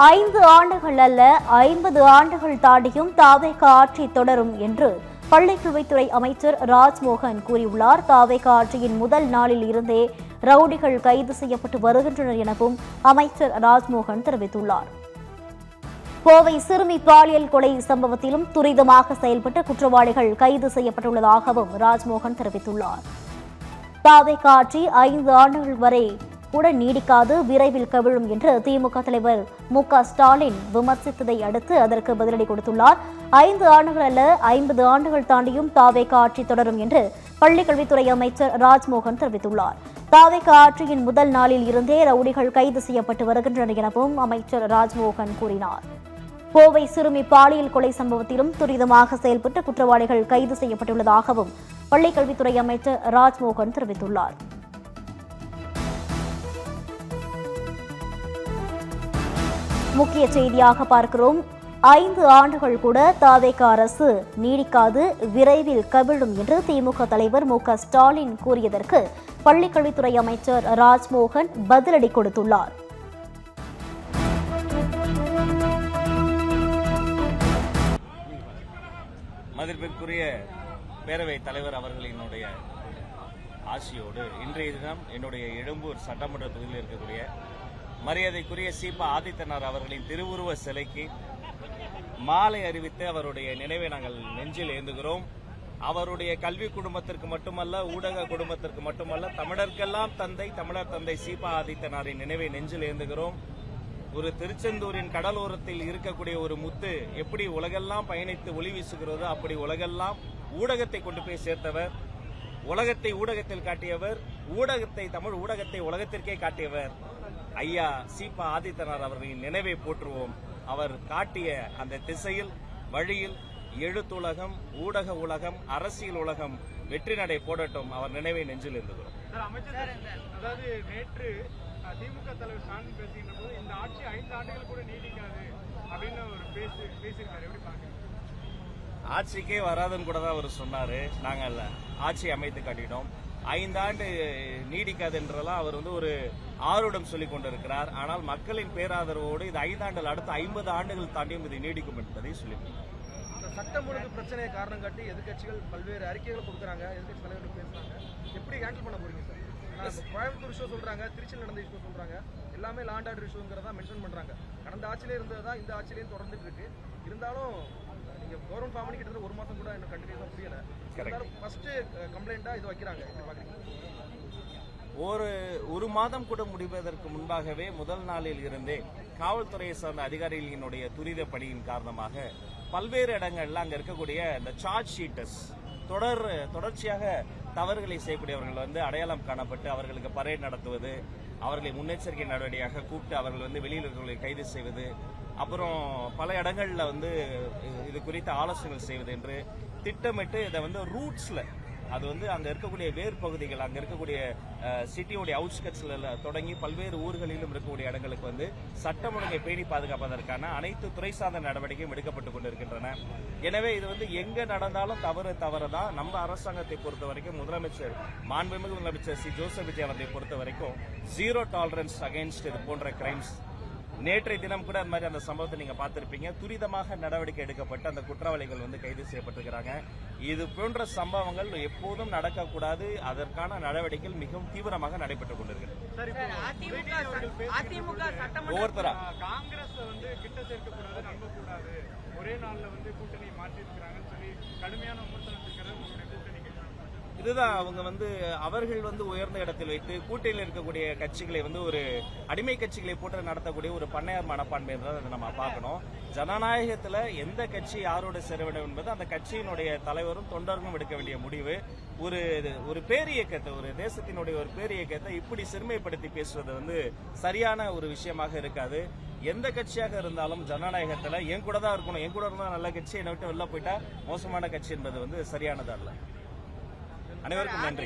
5 ஆண்டுகள் அல்ல 50 ஆண்டுகள் தாண்டியும் தாவேக ஆட்சி தொடரும் என்று பள்ளிக்கல்வித்துறை அமைச்சர் ராஜ்மோகன் கூறியுள்ளார். தாவேக ஆட்சியின் முதல் நாளில் இருந்தே ரவுடிகள் கைது செய்யப்பட்டு வருகின்றனர் எனவும் அமைச்சர் ராஜ்மோகன் தெரிவித்துள்ளார். கோவை சிறுமி பாலியல் கொலை சம்பவத்திலும் துரிதமாக செயல்பட்டு குற்றவாளிகள் கைது செய்யப்பட்டுள்ளதாகவும் ராஜ்மோகன் தெரிவித்துள்ளார். தாவேக ஆட்சி 5 ஆண்டுகள் வரை கூட நீடிக்காது, விரைவில் கவிழும் என்று திமுக தலைவர் மு.க.ஸ்டாலின் விமர்சித்ததை அடுத்து அதற்கு பதிலடி கொடுத்துள்ளார். 5 ஆண்டுகள் அல்ல 50 ஆண்டுகள் தாண்டியும் தாவேக ஆட்சி தொடரும் என்று பள்ளிக்கல்வித்துறை அமைச்சர் ராஜ்மோகன் தெரிவித்துள்ளார். தாவேக ஆட்சியின் முதல் நாளில் இருந்தே ரவுடிகள் கைது செய்யப்பட்டு வருகின்றனர் எனவும் அமைச்சர் ராஜ்மோகன் கூறினார். கோவை சிறுமி பாலியல் கொலை சம்பவத்திலும் துரிதமாக செயல்பட்டு குற்றவாளிகள் கைது செய்யப்பட்டுள்ளதாகவும் பள்ளிக்கல்வித்துறை அமைச்சர் ராஜ்மோகன் தெரிவித்துள்ளார். முக்கிய செய்தியாக பார்க்கிறோம். 5 ஆண்டுகள் கூட தாவேக அரசு நீடிக்காது, விரைவில் கவிழும் என்று திமுக தலைவர் மு.க.ஸ்டாலின் கூறியதற்கு பள்ளிக்கல்வித்துறை அமைச்சர் ராஜ்மோகன் பதிலடி கொடுத்துள்ளார். மதிப்பிற்குரிய பேரவைத் தலைவர் அவர்களினுடைய ஆசியோடு இன்றைய தினம் என்னுடைய எழும்பூர் சட்டமன்ற தொகுதியில் இருக்கக்கூடிய மரியாதைக்குரிய சீபா ஆதித்தனார் அவர்களின் திருவுருவ சிலைக்கு மாலை அறிவித்து அவருடைய நினைவை நாங்கள் நெஞ்சில் ஏந்துகிறோம். அவருடைய கல்வி குடும்பத்திற்கு மட்டுமல்ல, ஊடக குடும்பத்திற்கு மட்டுமல்ல, தமிழர்க்கெல்லாம் தந்தை, தமிழர் தந்தை சீபா ஆதித்தனாரின் நினைவை நெஞ்சில் ஏந்துகிறோம். ஒரு திருச்செந்தூரின் கடலோரத்தில் இருக்கக்கூடிய ஒரு முத்து எப்படி உலகெல்லாம் பயணித்து ஒளி வீசுகிறதோ அப்படி உலகெல்லாம் ஊடகத்தை கொண்டு போய் சேர்த்தவர், உலகத்தை ஊடகத்தில் காட்டியவர், ஊடகத்தை தமிழ் ஊடகத்தை உலகத்திற்கே காட்டியவர் ஐயா சீபா ஆதித்தனார் அவர்களின் நினைவை போற்றுவோம். அவர் காட்டிய அந்த திசையில் வழியில் எழுத்துலகம், ஊடக உலகம், அரசியல் உலகம் வெற்றி நடை போடட்டும். அவர் நினைவை நெஞ்சில் இருந்துகிறோம். அதாவது நேற்று திமுக தலைவர் ஸ்டாலின் பேசுகின்ற போது இந்த ஆட்சி 5 ஆண்டுகள் கூட நீடிக்காது அப்படின்னு ஒரு பேசியிருக்காரு. எப்படி பாக்குறீங்க? ஆட்சிக்கே வராதுன்னு கூட தான் அவர் சொன்னாரு. நாங்கள் ஆட்சி அமைத்து காட்டினோம். 5 ஆண்டு நீடிக்காது என்றெல்லாம் அவர் ஒரு ஆர்வம் சொல்லிக் கொண்டிருக்கிறார். ஆனால் மக்களின் பேராதரவோடு இது 5 ஆண்டுகள் அடுத்த 50 ஆண்டுகள் தாண்டியும் இது நீடிக்கும் என்பதை சொல்லியிருக்கிறார். சட்டம் ஒழுங்கு பிரச்சனையை காரணம் காட்டி எதிர்கட்சிகள் பல்வேறு அறிக்கைகளை கொடுக்குறாங்க, எதிர்கட்சி தலைவர்கள் பேசுறாங்க. எப்படி ஹேண்டில் பண்ண போறீங்க சார்? கோயம்புத்தூர் இஷ்யூ சொல்றாங்க, திருச்சியில் நடந்த இஷ்யூ சொல்றாங்க, எல்லாமே லாண்ட் ஆர்டர் இஷ்யூங்கிறதா மென்ஷன் பண்றாங்க. கடந்த ஆட்சியிலே இருந்ததுதான் இந்த ஆட்சியிலேயும் தொடர்ந்துட்டு இருக்கு. இருந்தாலும் நீங்க கவர்மெண்ட் ஃபார்ம் பண்ணி கிட்டத்தட்ட 1 மாசம் கூட என்ன கண்டினியூஸா புரியல. இருந்தாலும் ஃபர்ஸ்ட் கம்ப்ளைண்டா இது வைக்கிறாங்க. எப்படி பாக்குறீங்க? ஒரு மாதம் கூட முடிவதற்கு முன்பாகவே முதல் நாளில் இருந்தே காவல்துறையை சார்ந்த அதிகாரிகளினுடைய துரித பணியின் காரணமாக பல்வேறு இடங்கள்ல அங்க இருக்கக்கூடிய இந்த சார்ஜ் ஷீட்டர்ஸ் தொடர்ச்சியாக தவறுகளை செய்யக்கூடியவர்கள் அடையாளம் காணப்பட்டு அவர்களுக்கு பரேட் நடத்துவது, அவர்களை முன்னெச்சரிக்கை நடவடிக்கையாக கூப்பிட்டு அவர்கள் வெளியில் இருக்கிறவர்களை கைது செய்வது, அப்புறம் பல இடங்கள்ல இது குறித்த ஆலோசனைகள் செய்வது என்று திட்டமிட்டு இதை ரூட்ஸ்ல அது அங்க இருக்கக்கூடிய வேர் பகுதிகள், அங்க இருக்கக்கூடிய சிட்டியோடைய அவுட்ஸ்கட்ஸ்ல தொடங்கி பல்வேறு ஊர்களிலும் இருக்கக்கூடிய இடங்களுக்கு சட்டம் ஒழுங்கை பேணி பாதுகாப்பதற்கான அனைத்து துறை சார்ந்த நடவடிக்கையும் எடுக்கப்பட்டுக் கொண்டிருக்கின்றன. எனவே இது எங்க நடந்தாலும் தவறுதான். நம்ம அரசாங்கத்தை பொறுத்த வரைக்கும் முதலமைச்சர் மாண்புமிகு முதலமைச்சர் சி ஜோசப் விஜய் அவர்களை பொறுத்த வரைக்கும் 0 டாலரன்ஸ் அகைன்ஸ்ட் இது போன்ற கிரைம்ஸ். நேற்றைய தினம் கூட அந்த சம்பவத்தை நீங்க பார்த்திருப்பீங்க. துரிதமாக நடவடிக்கை எடுக்கப்பட்டு அந்த குற்றவாளிகள் கைது செய்யப்பட்டிருக்கிறாங்க. இது போன்ற சம்பவங்கள் எப்போதும் நடக்கக்கூடாது. அதற்கான நடவடிக்கைகள் மிகவும் தீவிரமாக நடைபெற்றுக் கொண்டிருக்கிறது. ஒவ்வொருத்தரா காங்கிரஸ் கிட்ட சேர்க்கக்கூடாது, நம்பக்கூடாது, ஒரே நாள்ல கூட்டணி மாற்றிருக்கிறாங்கன்னு சொல்லி கடுமையான விமர்சனம் இருக்கிறது. இதுதான் அவங்க அவர்கள் உயர்ந்த இடத்தில் வைத்து கூட்டணியில் இருக்கக்கூடிய கட்சிகளை ஒரு அடிமை கட்சிகளை போட்டு நடத்தக்கூடிய ஒரு பண்ணையார் மனப்பான்மை அதை நம்ம பார்க்கணும். ஜனநாயகத்தில் எந்த கட்சி யாரோடு சேர வேண்டும் என்பது அந்த கட்சியினுடைய தலைவரும் தொண்டர்களும் எடுக்க வேண்டிய முடிவு. ஒரு பேரியக்கத்தை, ஒரு தேசத்தினுடைய ஒரு பேரியக்கத்தை இப்படி சிறுமைப்படுத்தி பேசுவது சரியான ஒரு விஷயமாக இருக்காது. எந்த கட்சியாக இருந்தாலும் ஜனநாயகத்தில் என் கூட தான் இருக்கணும், என் கூட இருந்தா நல்ல கட்சி, என்னை விட்டு வெளில போயிட்டா மோசமான கட்சி என்பது சரியானதல்ல. அனைவருக்கும் நன்றி.